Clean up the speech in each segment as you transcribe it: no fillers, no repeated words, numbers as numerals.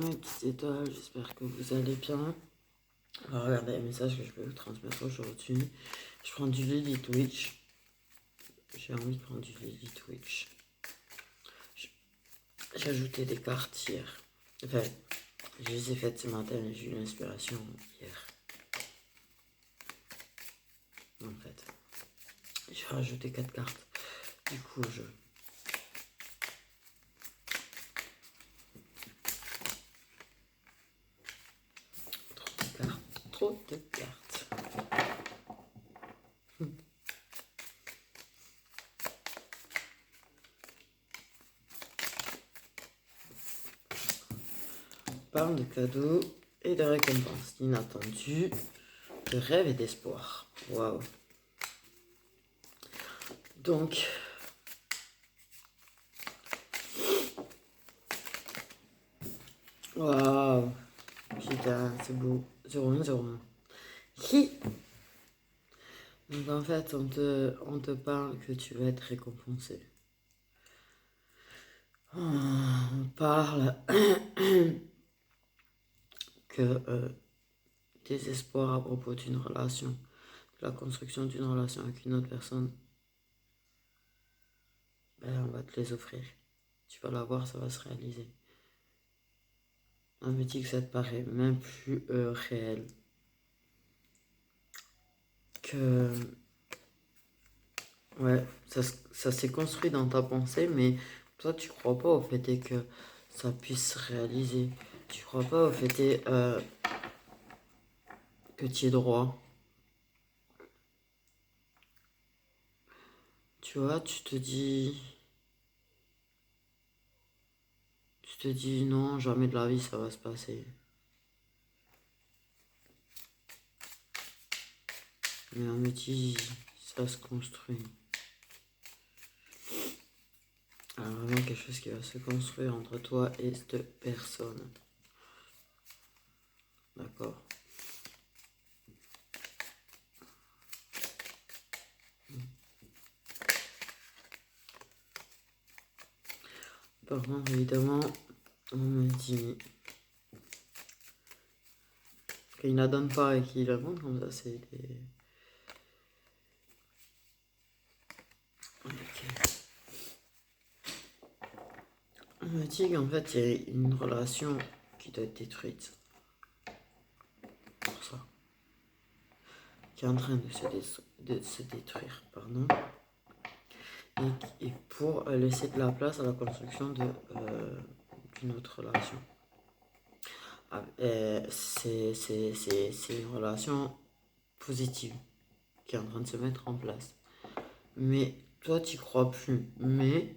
mes petites étoiles, j'espère que vous allez bien. Alors regardez un message que je peux vous transmettre aujourd'hui. Je prends du Lily Twitch. J'ai envie de prendre du Lily Twitch. J'ai ajouté des cartes hier. Enfin, je les ai faites ce matin et j'ai eu l'inspiration hier. En fait, j'ai rajouté 4 cartes. Du coup, trop de cartes. Parle de cadeaux et de récompenses inattendues, de rêves et d'espoir. Waouh. Donc, waouh. Putain, c'est beau. 01, 01. Hi. Donc en fait, on te parle que tu vas être récompensé. On parle que tes espoirs à propos d'une relation, de la construction d'une relation avec une autre personne, ben, on va te les offrir. Tu vas l'avoir, ça va se réaliser. On me dit que ça te paraît même plus réel. Que ouais, ça s'est construit dans ta pensée, mais toi tu crois pas au fait que ça puisse se réaliser. Tu crois pas au fait que tu es droit. Tu vois, tu te dis non, jamais de la vie ça va se passer. Mais on me dit, ça se construit. Alors vraiment quelque chose qui va se construire entre toi et cette personne. D'accord? Par contre, évidemment, on me dit qu'il ne la donne pas et qu'il la montre comme ça, c'est des... Ok. On me dit qu'en fait, il y a une relation qui doit être détruite. Pour ça. Qui est en train de se détruire, pardon. Et pour laisser de la place à la construction d'une autre relation. C'est une relation positive qui est en train de se mettre en place. Mais toi, tu crois plus. Mais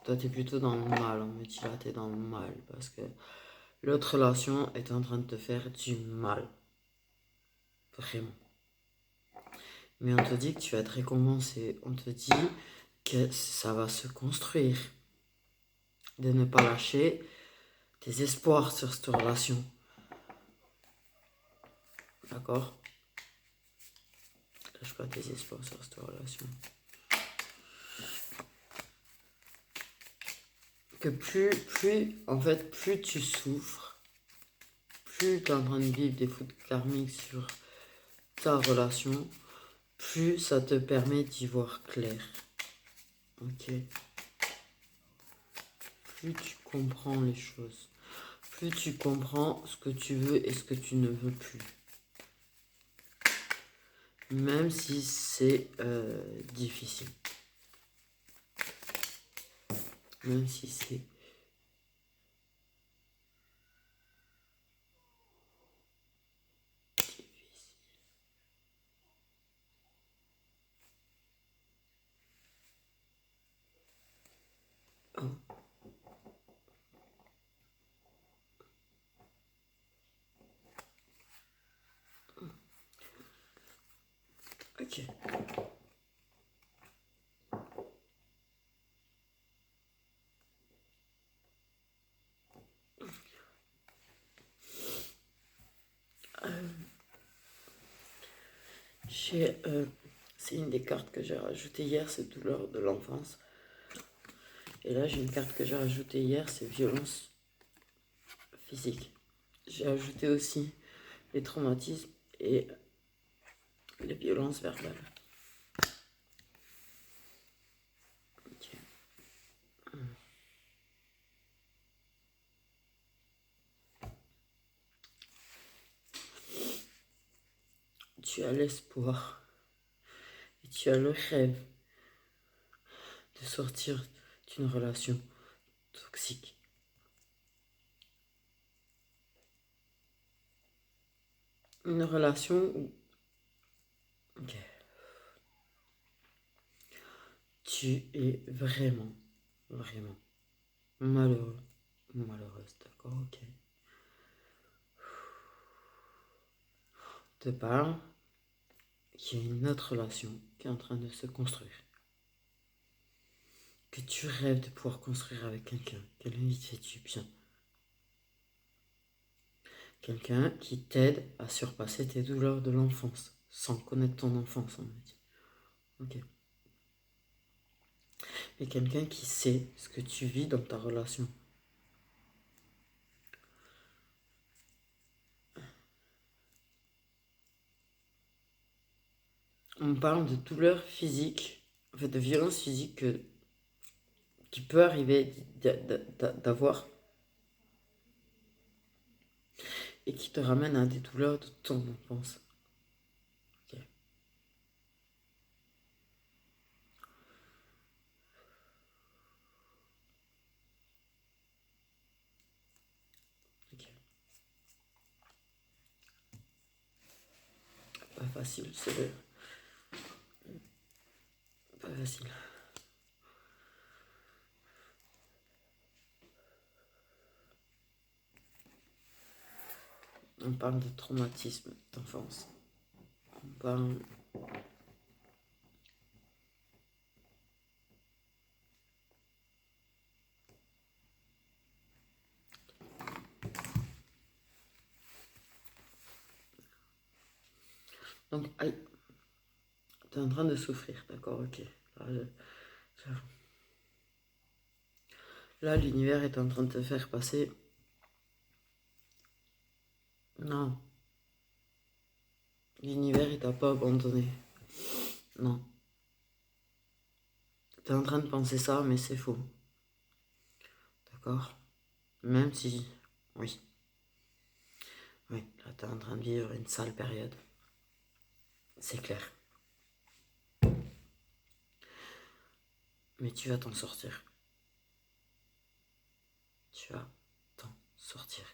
toi, tu es plutôt dans le mal. On me dit là, tu es dans le mal. Parce que l'autre relation est en train de te faire du mal. Vraiment. Mais on te dit que tu vas être récompensé. On te dit que ça va se construire. De ne pas lâcher tes espoirs sur cette relation. D'accord? Lâche pas tes espoirs sur cette relation. Que plus tu souffres, plus tu es en train de vivre des fautes karmiques sur ta relation, plus ça te permet d'y voir clair. Ok? Plus tu comprends les choses. Plus tu comprends ce que tu veux et ce que tu ne veux plus. Même si c'est difficile. Même si c'est difficile. Oh. Ok. C'est une des cartes que j'ai rajoutées hier, c'est douleur de l'enfance. Et là, j'ai une carte que j'ai rajoutée hier, c'est violence physiques. J'ai ajouté aussi les traumatismes et les violences verbales. Ok. Tu as l'espoir et tu as le rêve de sortir d'une relation toxique. Une relation où tu es vraiment, vraiment malheureux, malheureuse, d'accord, ok. Te parle qu'il y a une autre relation qui est en train de se construire. Que tu rêves de pouvoir construire avec quelqu'un qui te fait du bien. Quelqu'un qui t'aide à surpasser tes douleurs de l'enfance, sans connaître ton enfance, on va dire. Ok. Et quelqu'un qui sait ce que tu vis dans ta relation. On parle de douleurs physiques, en fait de violence physique qui peut arriver d'avoir et qui te ramène à des douleurs de ton enfance. Ok. Ok. Pas facile, c'est vrai. Pas facile. On parle de traumatisme d'enfance. On parle... Donc, aïe, t'es en train de souffrir, d'accord, ok. Là, l'univers est en train de te faire passer... Non. L'univers, il t'a pas abandonné. Non. T'es en train de penser ça, mais c'est faux. D'accord? Même si... Oui. Oui, là, t'es en train de vivre une sale période. C'est clair. Mais tu vas t'en sortir. Tu vas t'en sortir.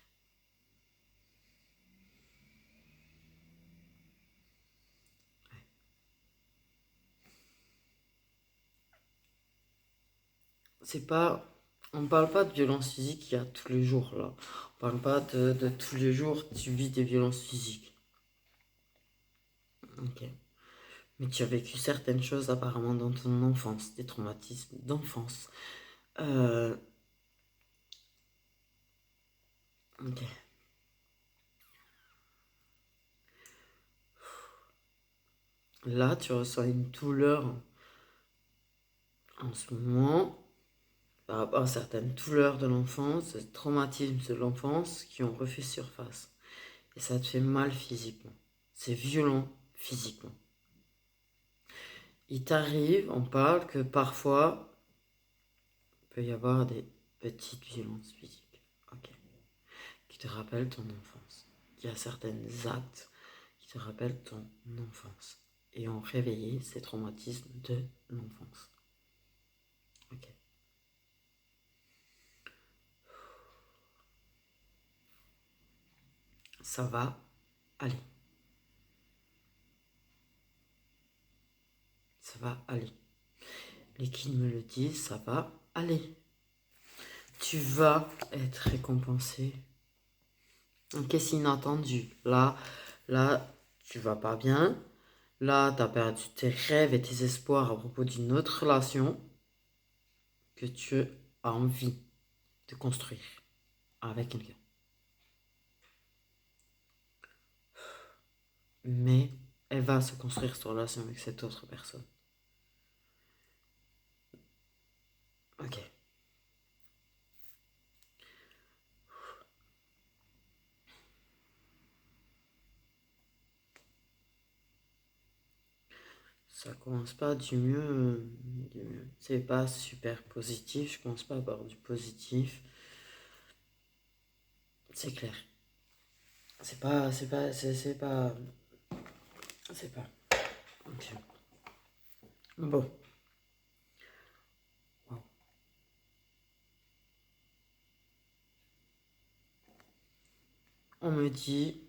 Ouais. C'est pas... On parle pas de violence physique qu'il y a tous les jours, là. On parle pas de tous les jours tu vis des violences physiques. Ok. Mais tu as vécu certaines choses apparemment dans ton enfance, des traumatismes d'enfance. Euh... Ok. Là, tu ressens une douleur en ce moment par rapport à certaines douleurs de l'enfance, des traumatismes de l'enfance qui ont refait surface. Et ça te fait mal physiquement. C'est violent physiquement. Il t'arrive, on parle que parfois, il peut y avoir des petites violences physiques. Ok. Qui te rappellent ton enfance. Il y a certains actes qui te rappellent ton enfance. Et ont réveillé ces traumatismes de l'enfance. Ok. Ça va aller. Ça va aller. Les qui me le disent, ça va aller. Tu vas être récompensé. Qu'est-ce inattendu? Là, tu vas pas bien. Là, tu as perdu tes rêves et tes espoirs à propos d'une autre relation que tu as envie de construire avec quelqu'un. Mais elle va se construire cette relation avec cette autre personne. Ok. ça commence pas du mieux. C'est pas super positif. Je commence pas par du positif. C'est clair. C'est pas. Ok. Bon. Wow. On me dit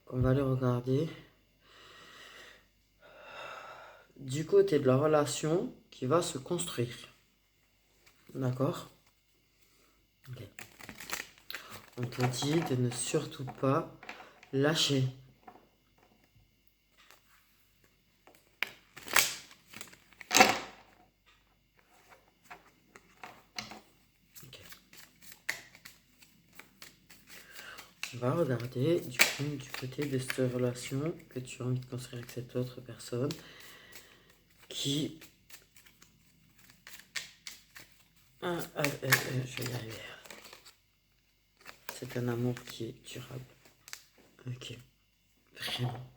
qu'on va aller regarder du côté de la relation qui va se construire. D'accord? Ok. On te dit de ne surtout pas lâcher. Ok. On va regarder du côté de cette relation que tu as envie de construire avec cette autre personne qui... je vais y arriver. C'est un amour qui est durable. Ok. Vraiment.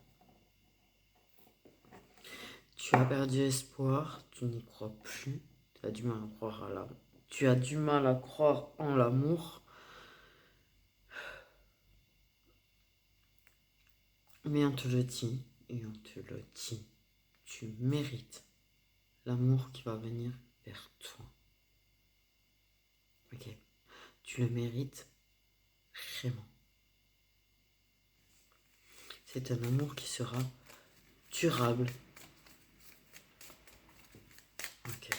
Tu as perdu espoir, tu n'y crois plus, tu as du mal à croire à l'amour. Tu as du mal à croire en l'amour, mais on te le dit, et on te le dit. Tu mérites l'amour qui va venir vers toi. Ok. Tu le mérites vraiment. C'est un amour qui sera durable. Ok.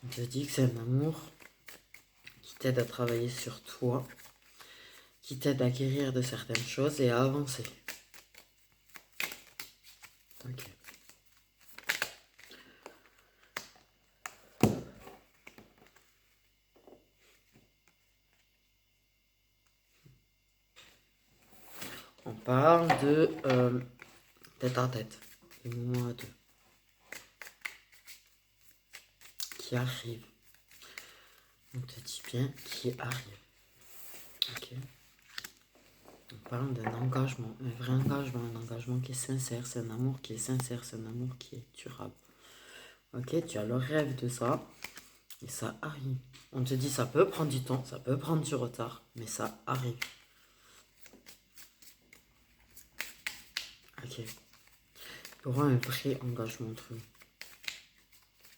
On te dit que c'est un amour qui t'aide à travailler sur toi, qui t'aide à guérir de certaines choses et à avancer. Ok. On parle de tête à tête, des moments à deux, qui arrivent. On te dit bien qui arrive. Ok. On parle d'un engagement, un vrai engagement, un engagement qui est sincère, c'est un amour qui est sincère, c'est un amour qui est durable. Ok, tu as le rêve de ça, et ça arrive. On te dit ça peut prendre du temps, ça peut prendre du retard, mais ça arrive. Ok. Il y aura un vrai engagement entre vous.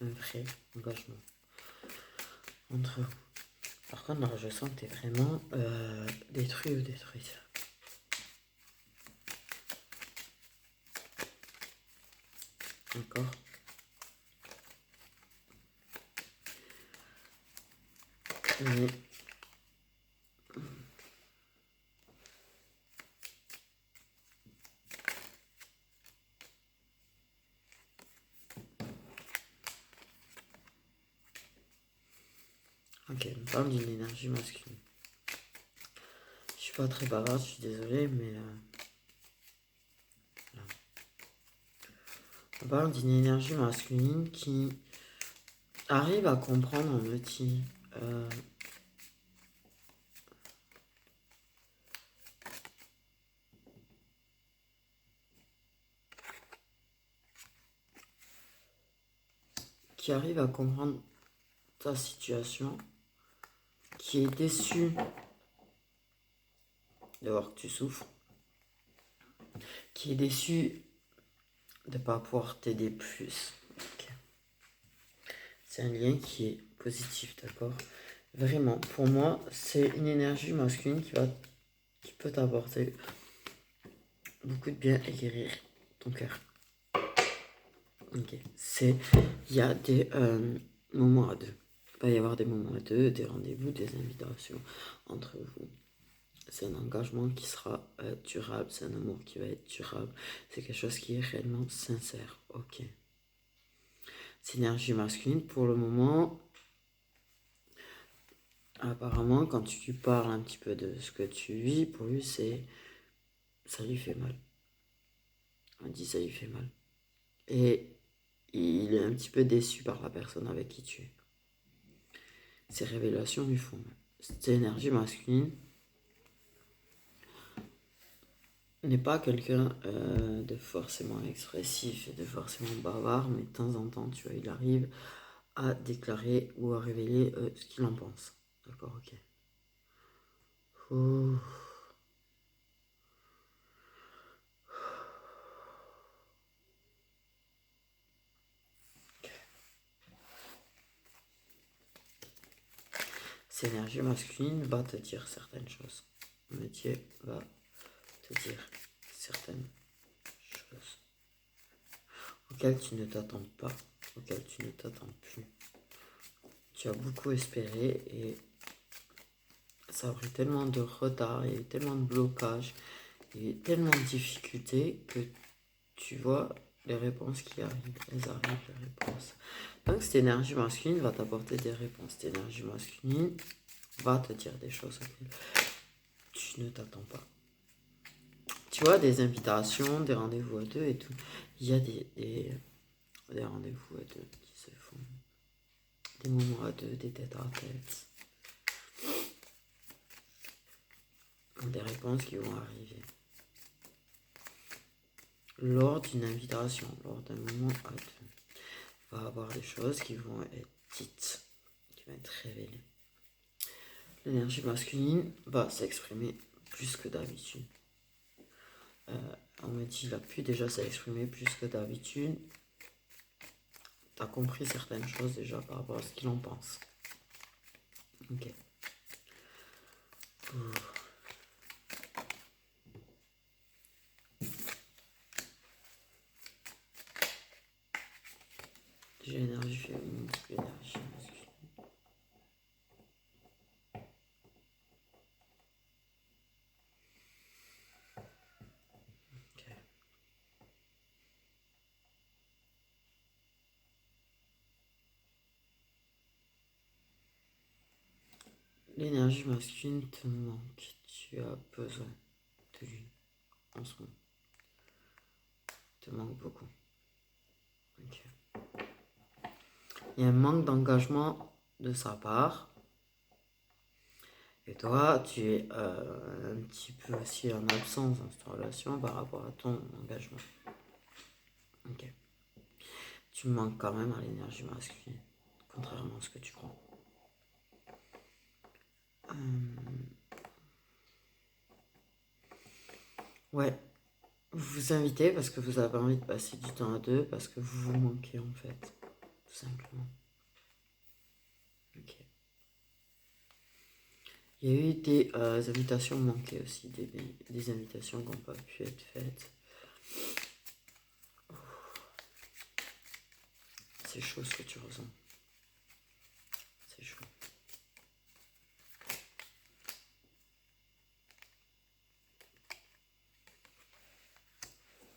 Un vrai engagement entre vous. Par contre, là, je sens que tu es vraiment détruit ou détruite. D'accord. Mais ok, on parle d'une énergie masculine. Je suis pas très bavard, je suis désolé, mais voilà. On parle d'une énergie masculine qui arrive à comprendre un petit qui arrive à comprendre ta situation, qui est déçu de voir que tu souffres, qui est déçu de ne pas pouvoir t'aider plus. Okay. C'est un lien qui est positif, d'accord? Vraiment, pour moi, c'est une énergie masculine qui peut t'apporter beaucoup de bien et guérir ton cœur. Ok, il y a des moments à deux. Il va y avoir des moments à deux, des rendez-vous, des invitations entre vous. C'est un engagement qui sera durable, c'est un amour qui va être durable. C'est quelque chose qui est réellement sincère. Ok. Synergie masculine, pour le moment, apparemment, quand tu lui parles un petit peu de ce que tu vis, pour lui, c'est ça lui fait mal. On dit ça lui fait mal. Et il est un petit peu déçu par la personne avec qui tu es. Ces révélations lui font mal. Cette énergie masculine n'est pas quelqu'un de forcément expressif et de forcément bavard, mais de temps en temps, tu vois, il arrive à déclarer ou à révéler ce qu'il en pense. D'accord, ok. Ouh. Cette énergie masculine va te dire certaines choses. Le métier va te dire certaines choses auxquelles tu ne t'attends pas, auxquelles tu ne t'attends plus. Tu as beaucoup espéré et ça a pris tellement de retard, il y a eu tellement de blocages, il y a eu tellement de difficultés que tu vois les réponses qui arrivent, elles arrivent, les réponses. Donc cette énergie masculine va t'apporter des réponses. Cette énergie masculine va te dire des choses auxquelles tu ne t'attends pas. Tu vois, des invitations, des rendez-vous à deux et tout. Il y a des rendez-vous à deux qui se font. Des moments à deux, des têtes à tête. Des réponses qui vont arriver. Lors d'une invitation, lors d'un moment à deux, il va y avoir des choses qui vont être dites, qui vont être révélées. L'énergie masculine va s'exprimer plus que d'habitude. On me dit qu'il a pu déjà s'exprimer plus que d'habitude. Tu as compris certaines choses déjà par rapport à ce qu'il en pense. Ok. J'ai l'énergie féminine, l'énergie masculine. Ok. L'énergie masculine te manque. Tu as besoin de lui en ce moment. Te manque beaucoup. Ok. Il y a un manque d'engagement de sa part. Et toi, tu es un petit peu aussi en absence dans cette relation par rapport à ton engagement. Ok. Tu manques quand même à l'énergie masculine, contrairement à ce que tu crois. Ouais. Vous vous invitez parce que vous avez envie de passer du temps à deux, parce que vous vous manquez en fait. Tout simplement. Ok. Il y a eu des invitations manquées aussi, des invitations qui n'ont pas pu être faites. C'est chaud ce que tu ressens. C'est chaud.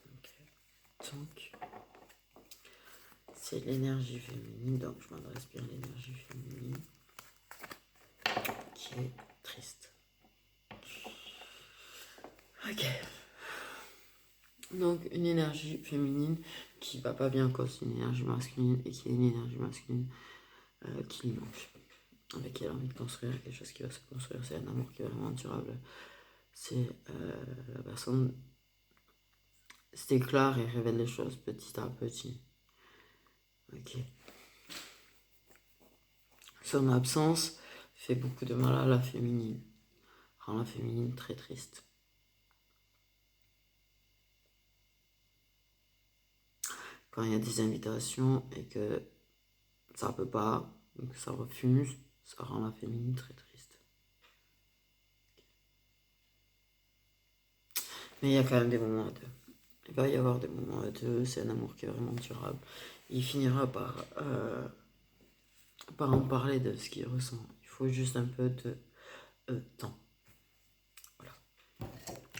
Ok. Donc, c'est l'énergie féminine, donc je m'adresse bien à l'énergie féminine qui est triste. Ok. Donc, une énergie féminine qui va pas bien à cause d'une énergie masculine et qui est une énergie masculine qui lui manque. Avec qui elle a envie de construire quelque chose qui va se construire. C'est un amour qui est vraiment durable. C'est la personne se déclare et révèle les choses petit à petit. Ok. Son absence fait beaucoup de mal à la féminine. Rend la féminine très triste. Quand il y a des invitations et que ça peut pas, que ça refuse, ça rend la féminine très triste. Mais il y a quand même des moments à deux. Il va y avoir des moments à deux, c'est un amour qui est vraiment durable. Il finira par en parler de ce qu'il ressent. Il faut juste un peu de temps. Voilà.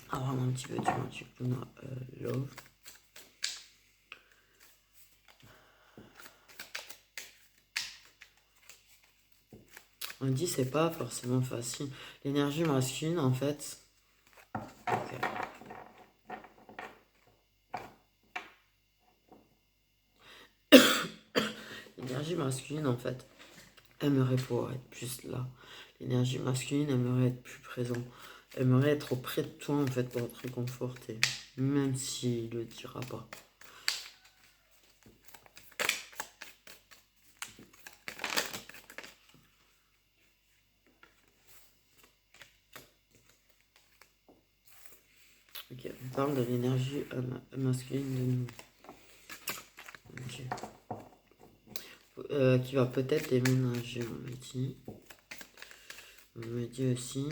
Avoir un petit peu du Luna Love. On dit c'est pas forcément facile. L'énergie masculine en fait. Okay. masculine, en fait, aimerait pouvoir être plus là. L'énergie masculine aimerait être plus présent. Aimerait être auprès de toi, en fait, pour te réconforter. Même s'il le dira pas. Ok, on parle de l'énergie masculine de nous. Ok. Qui va peut-être déménager, on me dit. On me dit aussi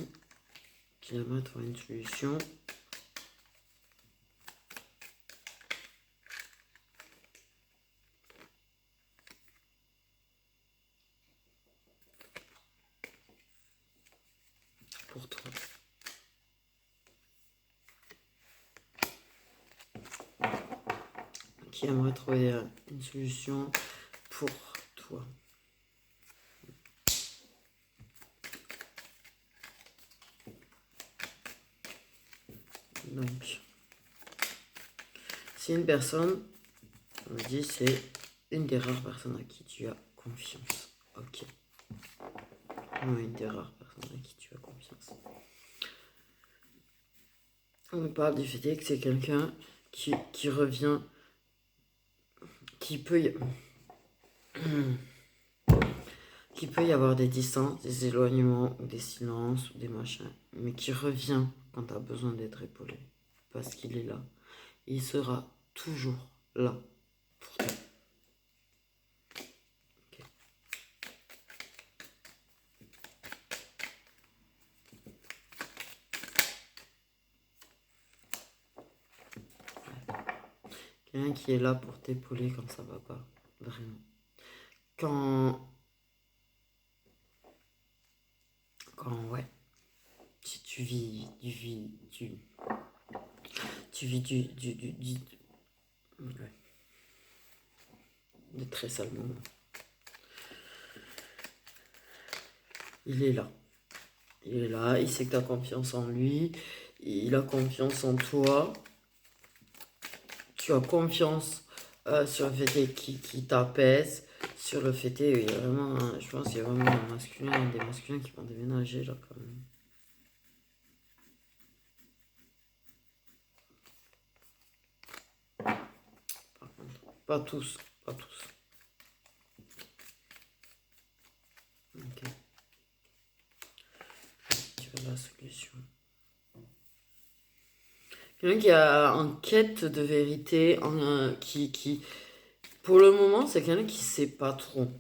qu'il aimerait trouver une solution. Pour toi. Qui aimerait trouver une solution pour toi. Donc, c'est une personne, on me dit, c'est une des rares personnes à qui tu as confiance. Ok. Ouais, une des rares personnes à qui tu as confiance. On parle du fait que c'est quelqu'un qui revient, qui peut y avoir des distances, des éloignements, ou des silences, ou des machins, mais qui revient quand tu as besoin d'être épaulé. Parce qu'il est là. Il sera toujours là pour toi. Okay. Quelqu'un qui est là pour t'épauler quand ça va pas. Vraiment. Ouais. Si tu vis ouais. De très sales moments. Il est là. Il est là, il sait que tu as confiance en lui, il a confiance en toi. Tu as confiance sur le fait qu'il t'apaise, sur le fait il y a vraiment, je pense qu'il y a vraiment des masculins qui vont déménager là quand même. Par contre, pas tous. Ok. Tu as la solution. Quelqu'un qui est en quête de vérité, qui pour le moment, c'est quelqu'un qui sait pas trop.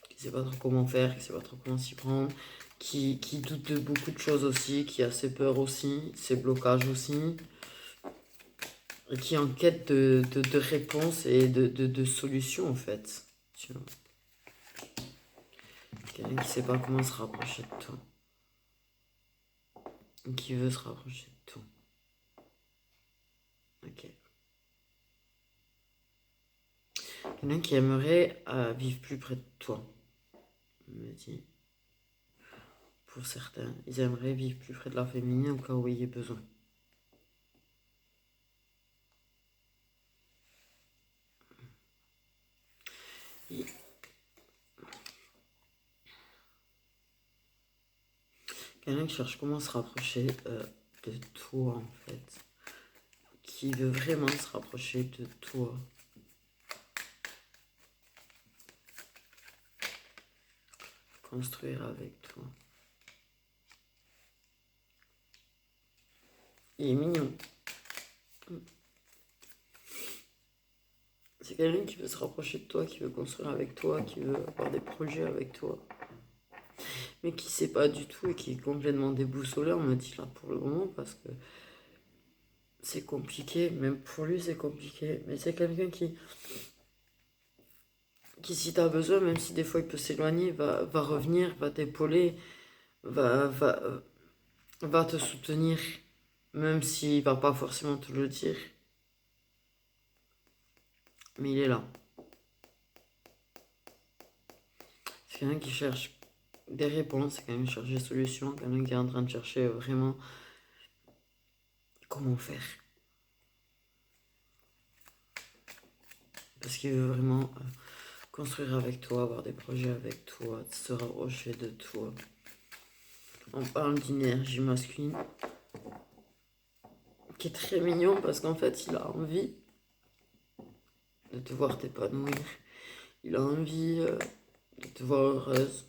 Qui sait pas trop comment faire, qui sait pas trop comment s'y prendre, qui doute de beaucoup de choses aussi, qui a ses peurs aussi, ses blocages aussi, et qui est en quête de réponses et de solutions en fait. Tu vois. Quelqu'un qui sait pas comment se rapprocher de toi. Qui veut se rapprocher de toi. Ok. Quelqu'un qui aimerait vivre plus près de toi. On me dit. Pour certains, ils aimeraient vivre plus près de leur féminin au cas où il y ait besoin. Et quelqu'un qui cherche comment se rapprocher de toi en fait. Qui veut vraiment se rapprocher de toi. Construire avec toi. Il est mignon. C'est quelqu'un qui veut se rapprocher de toi, qui veut construire avec toi, qui veut avoir des projets avec toi. Mais qui sait pas du tout et qui est complètement déboussolé, on me dit là pour le moment, parce que c'est compliqué, même pour lui c'est compliqué. Mais c'est quelqu'un qui si t'as besoin, même si des fois il peut s'éloigner, va revenir, va t'épauler, va te soutenir, même s'il va pas forcément te le dire. Mais il est là. C'est quelqu'un qui cherche des réponses, c'est quelqu'un qui cherche des solutions, quelqu'un qui est en train de chercher vraiment comment faire. Parce qu'il veut vraiment construire avec toi, avoir des projets avec toi, se rapprocher de toi. On parle d'énergie masculine, qui est très mignon parce qu'en fait, il a envie de te voir t'épanouir. Il a envie de te voir heureuse.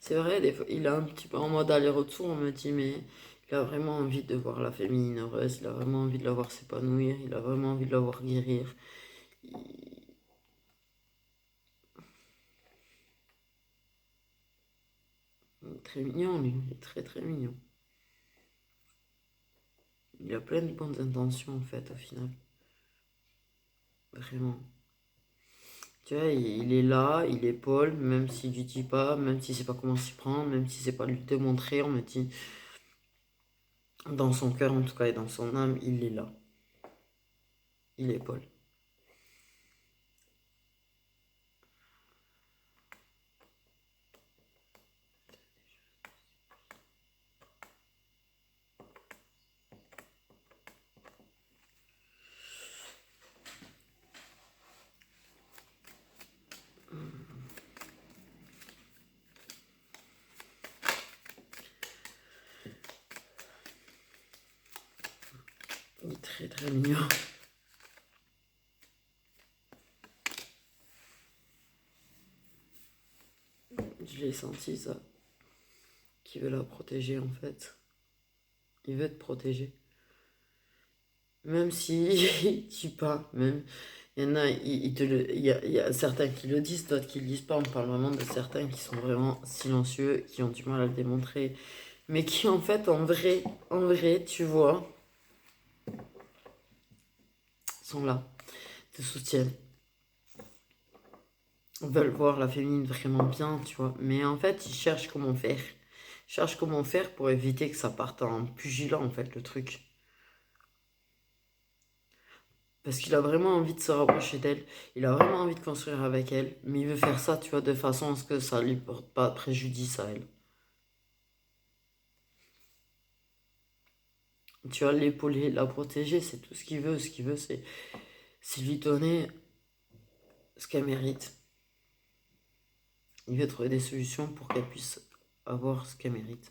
C'est vrai, des fois, il est un petit peu en mode aller-retour. On me dit, mais il a vraiment envie de voir la féminine heureuse. Il a vraiment envie de la voir s'épanouir. Il a vraiment envie de la voir guérir. Il est très mignon, lui. Il est très, très mignon. Il a plein de bonnes intentions, en fait, au final. Vraiment. Tu vois, il est là, il épaule, même s'il lui dit pas, même s'il sait pas comment s'y prendre, même si c'est pas lui démontrer, on me dit, dans son cœur en tout cas et dans son âme, il est là. Il épaule. Il est très très mignon. Je l'ai senti ça. Qui veut la protéger en fait. Il veut te protéger. Même si il dit pas, même. Il y en a, il y a certains qui le disent, d'autres qui le disent pas. On parle vraiment de certains qui sont vraiment silencieux, qui ont du mal à le démontrer. Mais qui en fait, en vrai, tu vois, sont là, te soutiennent. Veulent voir la féminine vraiment bien, tu vois. Mais en fait, ils cherchent comment faire. Ils cherchent comment faire pour éviter que ça parte en pugilat, en fait, le truc. Parce qu'il a vraiment envie de se rapprocher d'elle. Il a vraiment envie de construire avec elle. Mais il veut faire ça, tu vois, de façon à ce que ça lui porte pas préjudice à elle. Tu vois, l'épauler, la protéger, c'est tout ce qu'il veut. Ce qu'il veut, c'est lui donner ce qu'elle mérite. Il veut trouver des solutions pour qu'elle puisse avoir ce qu'elle mérite.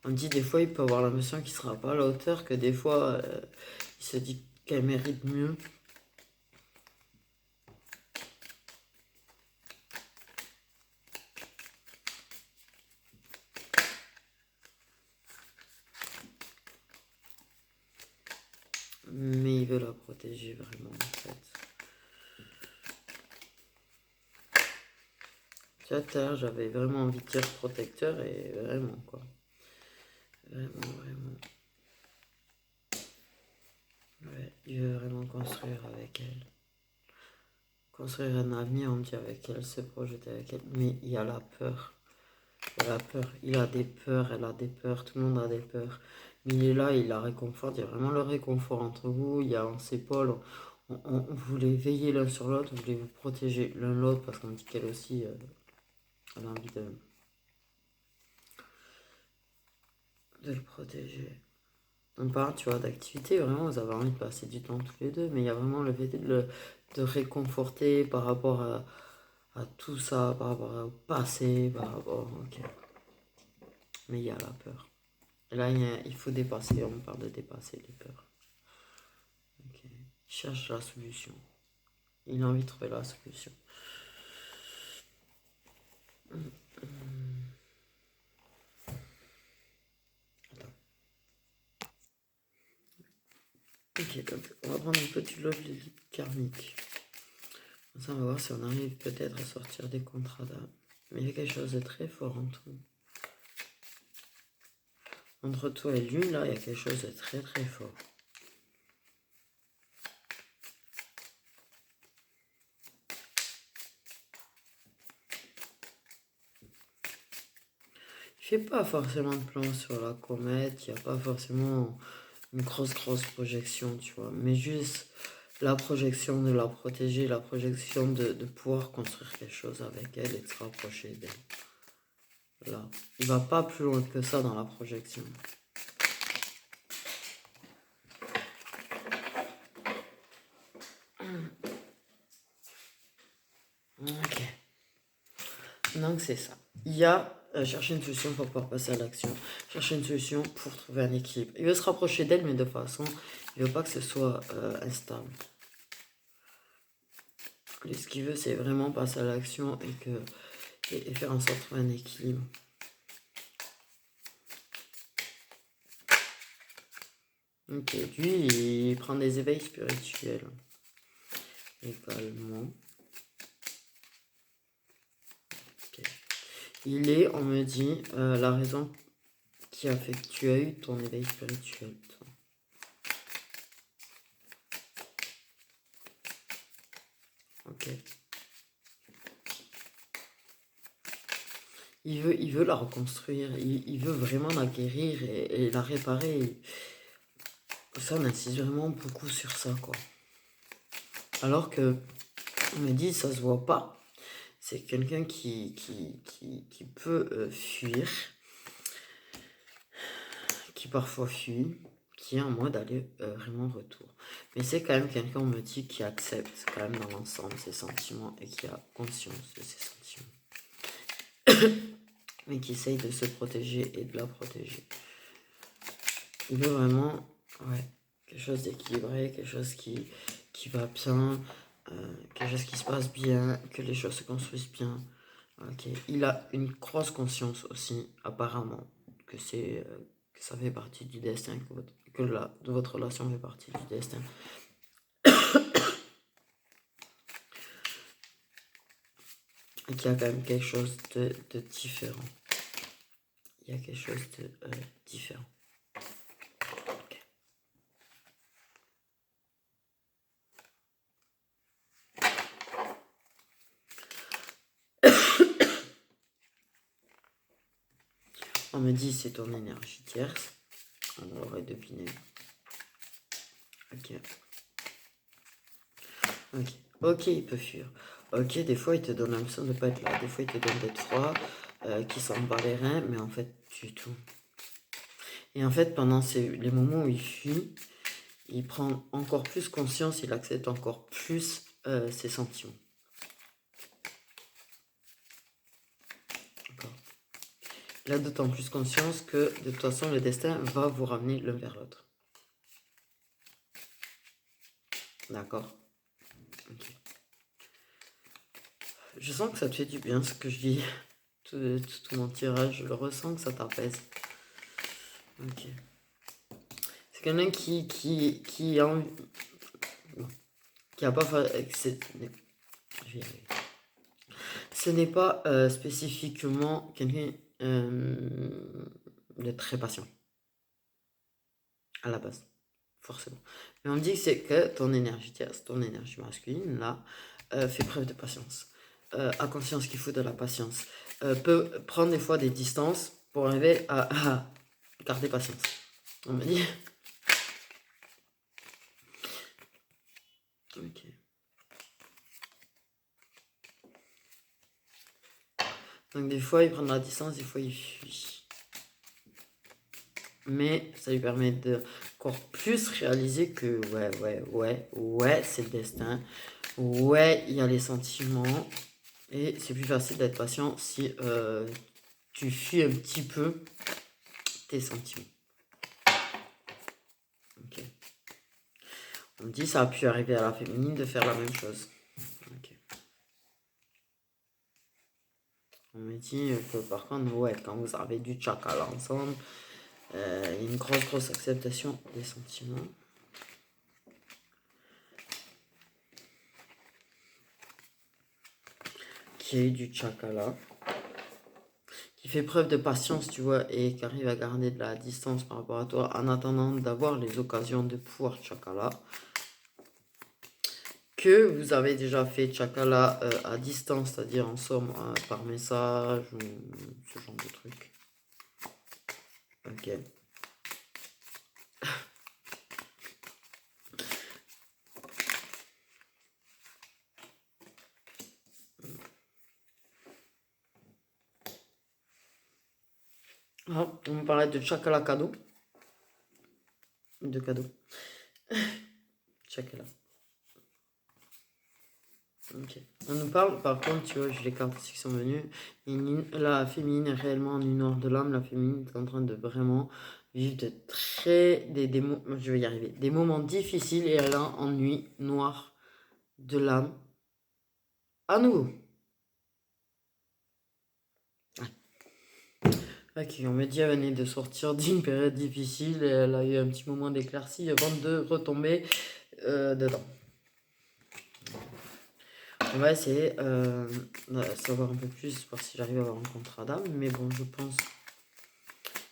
On dit des fois, il peut avoir l'impression qu'il sera pas à la hauteur, que des fois, il se dit qu'elle mérite mieux. Mais il veut la protéger vraiment, en fait. Tu vois, tout à l'heure, j'avais vraiment envie de dire protecteur et vraiment, quoi. Vraiment, vraiment. Ouais, il veut vraiment construire avec elle. Construire un avenir, on dit avec elle, se projeter avec elle. Mais il y a la peur. Il y a la peur. Il a des peurs, elle a des peurs, tout le monde a des peurs. Mais il est là, il la réconforte. Il y a vraiment le réconfort entre vous. Il y a, on s'épaule. On voulait veiller l'un sur l'autre. On voulait vous protéger l'un l'autre parce qu'on dit qu'elle aussi, elle a envie de le protéger. On parle, tu vois, d'activité, vraiment, vous avez envie de passer du temps tous les deux, mais il y a vraiment le fait de réconforter par rapport à tout ça, par rapport au passé, par rapport. Ok. Mais il y a la peur. Et là, il faut dépasser, on parle de dépasser les peurs. Ok. Il cherche la solution. Il a envie de trouver la solution. Attends. Ok, donc on va prendre un petit lot de liquide karmique. Ça, on va voir si on arrive peut-être à sortir des contrats là. Mais il y a quelque chose de très fort en tout. Entre toi et lui, là, il y a quelque chose de très très fort. Il n'y a pas forcément de plan sur la comète, il n'y a pas forcément une grosse projection, tu vois. Mais juste la projection de la protéger, la projection de pouvoir construire quelque chose avec elle et de se rapprocher d'elle. Là. Il va pas plus loin que ça dans la projection. Ok. Donc c'est ça. Il y a chercher une solution pour pouvoir passer à l'action. Chercher une solution pour trouver un équilibre. Il veut se rapprocher d'elle, mais de façon, il veut pas que ce soit instable. Lui, ce qu'il veut, c'est vraiment passer à l'action et faire en sorte de trouver un équilibre. Ok, lui, il prend des éveils spirituels. Également. Ok. Il est, on me dit, la raison qui a fait que tu as eu ton éveil spirituel. Ok. Il veut la reconstruire, il veut vraiment la guérir et la réparer. Ça, on insiste vraiment beaucoup sur ça, quoi. Alors que, on me dit, ça se voit pas. C'est quelqu'un qui peut fuir, qui parfois fuit, qui est en mode aller vraiment retour. Mais c'est quand même quelqu'un, on me dit, qui accepte quand même dans l'ensemble ses sentiments et qui a conscience de ses sentiments. Mais qui essaye de se protéger et de la protéger. Il veut vraiment, ouais, quelque chose d'équilibré, quelque chose qui va bien, quelque chose qui se passe bien, que les choses se construisent bien. Ok. Il a une grosse conscience aussi, apparemment, que que ça fait partie du destin, que votre relation fait partie du destin. Et qu'il y a quand même quelque chose de différent. Il y a quelque chose de différent. Okay. On me dit c'est ton énergie tierce. On l'aurait deviné. Ok. Ok. Ok, il peut fuir. Ok, des fois il te donne l'impression de ne pas être là. Des fois il te donne d'être froid, qui s'en bat les reins, mais en fait, du tout. Et en fait, pendant les moments où il fuit, il prend encore plus conscience, il accepte encore plus ses sentiments. D'accord. Il a d'autant plus conscience que de toute façon, le destin va vous ramener l'un vers l'autre. D'accord. Okay. Je sens que ça te fait du bien ce que je dis. Tout mon tirage, je le ressens que ça t'apaise. Ok. C'est quelqu'un qui a pas fait. Ce n'est pas spécifiquement quelqu'un de très patient. À la base. Forcément. Mais on dit que c'est que ton énergie tierce, ton énergie masculine, là, fait preuve de patience. A conscience qu'il faut de la patience. Peut prendre des fois des distances pour arriver à garder patience. On me dit. Ok. Donc des fois il prend de la distance, des fois il fuit. Mais ça lui permet de encore plus réaliser que ouais, c'est le destin. Ouais, il y a les sentiments. Et c'est plus facile d'être patient si tu fuis un petit peu tes sentiments. Ok. On me dit ça a pu arriver à la féminine de faire la même chose. Okay. On me dit que par contre, ouais, quand vous avez du chakra ensemble, il y a une grosse acceptation des sentiments. Qui a eu du chakra, qui fait preuve de patience, tu vois, et qui arrive à garder de la distance par rapport à toi en attendant d'avoir les occasions de pouvoir chakra. Que vous avez déjà fait chakra à distance, c'est-à-dire en somme par message ou ce genre de truc. Ok. Ah, on me parlait de Chakala cadeau. De cadeau. Chakala. Ok. On nous parle, par contre, tu vois, j'ai les cartes ici qui sont venues. La féminine est réellement en une noire de l'âme. La féminine est en train de vraiment vivre je vais y arriver. Des moments difficiles et elle a un ennui noir de l'âme. À nouveau. Ok, on m'a dit qu'elle venait de sortir d'une période difficile et elle a eu un petit moment d'éclaircie avant de retomber dedans. On va essayer de savoir un peu plus, voir si j'arrive à avoir un contrat d'âme. Mais bon, je pense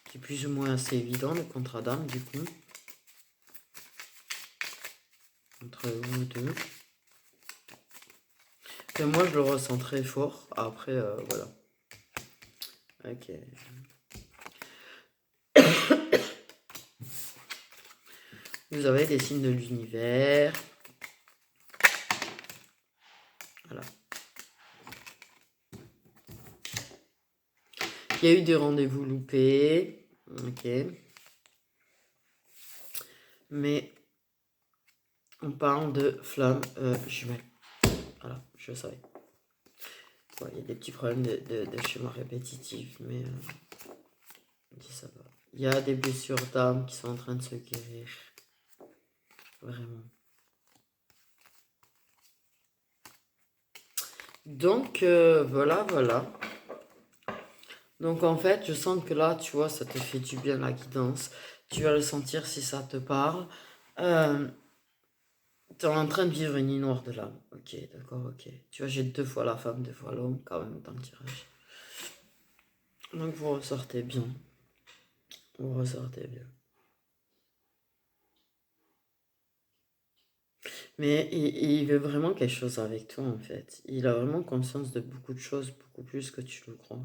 qu'il est plus ou moins assez évident le contrat d'âme du coup. Entre vous deux. Et moi, je le ressens très fort. Après, voilà. Ok. Vous avez des signes de l'univers. Voilà. Il y a eu des rendez-vous loupés. Ok. Mais on parle de flammes jumelles. Voilà, je le savais. Ouais, il y a des petits problèmes de schéma répétitif, mais ça va. Il y a des blessures d'âme qui sont en train de se guérir. Vraiment. Donc, voilà. Donc, en fait, je sens que là, tu vois, ça te fait du bien la guidance. Tu vas le sentir si ça te parle. T'es en train de vivre une nuit noire de l'âme. Ok, d'accord, ok. Tu vois, j'ai 2 fois la femme, 2 fois l'homme, quand même, dans le tirage. Donc, vous ressortez bien. Vous ressortez bien. Mais il veut vraiment quelque chose avec toi, en fait. Il a vraiment conscience de beaucoup de choses, beaucoup plus que tu le crois.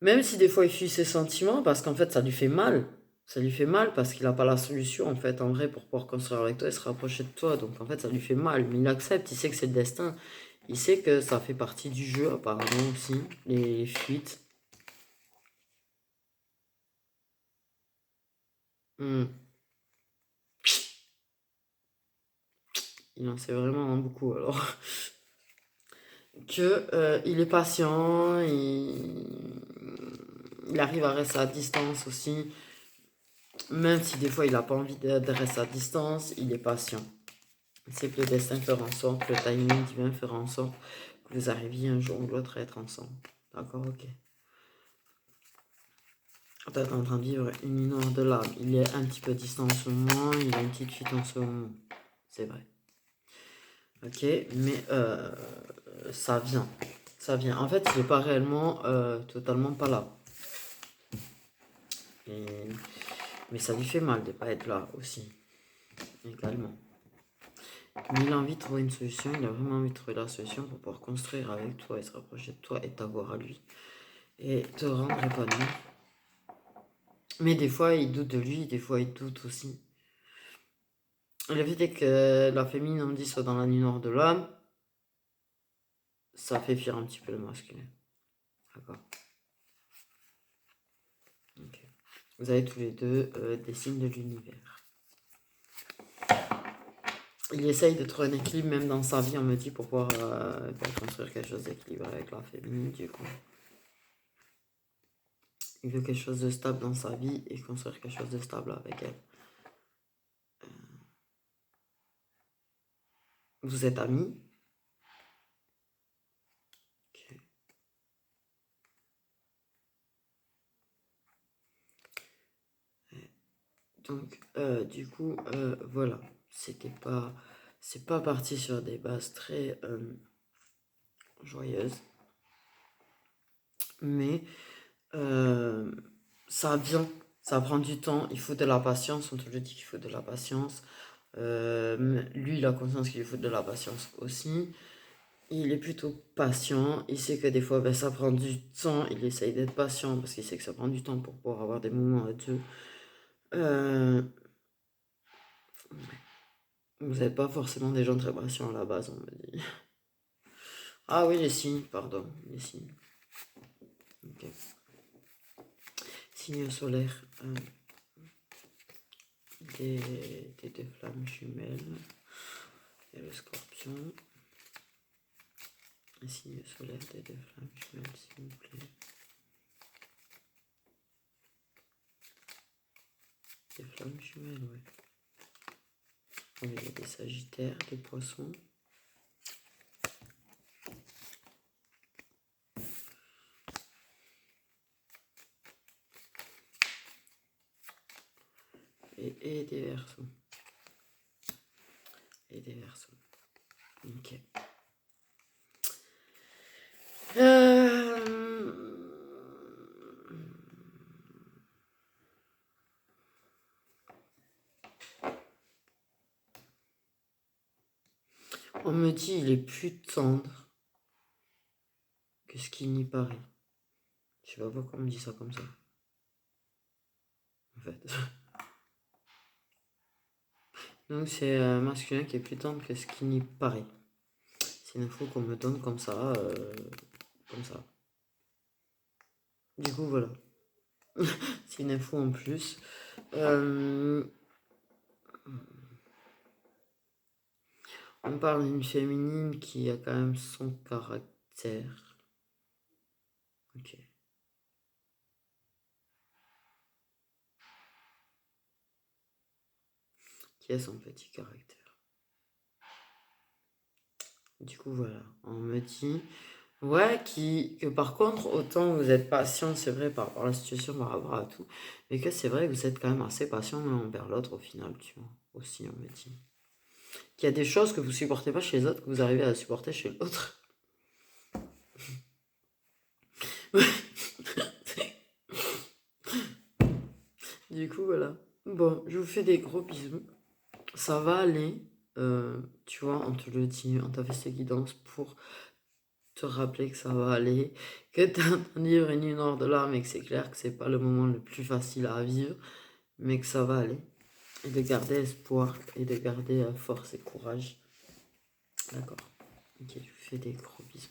Même si des fois il fuit ses sentiments, parce qu'en fait, ça lui fait mal. Ça lui fait mal parce qu'il n'a pas la solution, en fait, en vrai, pour pouvoir construire avec toi et se rapprocher de toi. Donc, en fait, ça lui fait mal. Mais il accepte, il sait que c'est le destin. Il sait que ça fait partie du jeu, apparemment, aussi, les fuites. Hmm. Il en sait vraiment beaucoup, alors. Que il est patient, il arrive à rester à distance aussi. Même si des fois il n'a pas envie de rester à distance, il est patient. C'est que le destin fera en sorte, le timing divin fera en sorte que vous arriviez un jour ou l'autre à être ensemble. D'accord, ok. Vous êtes en train de vivre une union de l'âme. Il est un petit peu distant en ce moment, il a une petite fuite en ce moment. C'est vrai. Ok, mais ça vient. Ça vient. En fait, il n'est pas réellement totalement pas là. Mais ça lui fait mal de ne pas être là aussi. Également. Mais il a envie de trouver une solution, il a vraiment envie de trouver la solution pour pouvoir construire avec toi et se rapprocher de toi et t'avoir à lui. Et te rendre épanoui. Mais des fois, il doute de lui, des fois, il doute aussi. Le fait est que la féminine, on dit, soit dans la nuit noire de l'âme, ça fait fuir un petit peu le masculin. D'accord. Ok. Vous avez tous les deux des signes de l'univers. Il essaye de trouver un équilibre même dans sa vie, on me dit, pour pouvoir construire quelque chose d'équilibré avec la féminine, du coup. Il veut quelque chose de stable dans sa vie et construire quelque chose de stable avec elle. Vous êtes amis? Ok. Donc, du coup, voilà. C'est pas parti sur des bases très joyeuses. Mais ça vient, ça prend du temps, il faut de la patience. On te le dit qu'il faut de la patience. Lui, il a conscience qu'il faut de la patience aussi. Il est plutôt patient. Il sait que des fois, ben, ça prend du temps. Il essaye d'être patient parce qu'il sait que ça prend du temps pour pouvoir avoir des moments à deux. Vous n'êtes pas forcément des gens très patients à la base, on me dit. Ah oui, les signes, pardon, les signes. Ok. signe solaire des deux flammes jumelles. Il y a le scorpion. Un signe solaire des deux flammes jumelles, s'il vous plaît. Des flammes jumelles, ouais. Il y a des sagittaires, des poissons. Et des versos. Et des versos. Ok. On me dit il est plus tendre que ce qu'il n'y paraît. Je sais pas pourquoi on me dit ça comme ça. En fait. Donc c'est un masculin qui est plus tendre que ce qu'il n'y paraît. C'est une info qu'on me donne comme ça. Comme ça. Du coup voilà. C'est une info en plus. On parle d'une féminine qui a quand même son caractère. Ok. Qui a son petit caractère. Du coup voilà. On me dit... Ouais, que par contre, autant vous êtes patient, c'est vrai, par rapport à la situation, par rapport à tout, mais que c'est vrai que vous êtes quand même assez patient l'un envers l'autre au final, tu vois. Aussi, on me dit. Qu'il y a des choses que vous supportez pas chez les autres, que vous arrivez à supporter chez l'autre. Du coup, voilà. Bon, je vous fais des gros bisous. Ça va aller. Tu vois, on te le dit, on t'a fait ces guidances pour te rappeler que ça va aller, que t'es en train de vivre une nuit noire de larmes et que c'est clair que c'est pas le moment le plus facile à vivre, mais que ça va aller. Et de garder espoir et de garder force et courage. D'accord. Ok, je vous fais des gros bisous.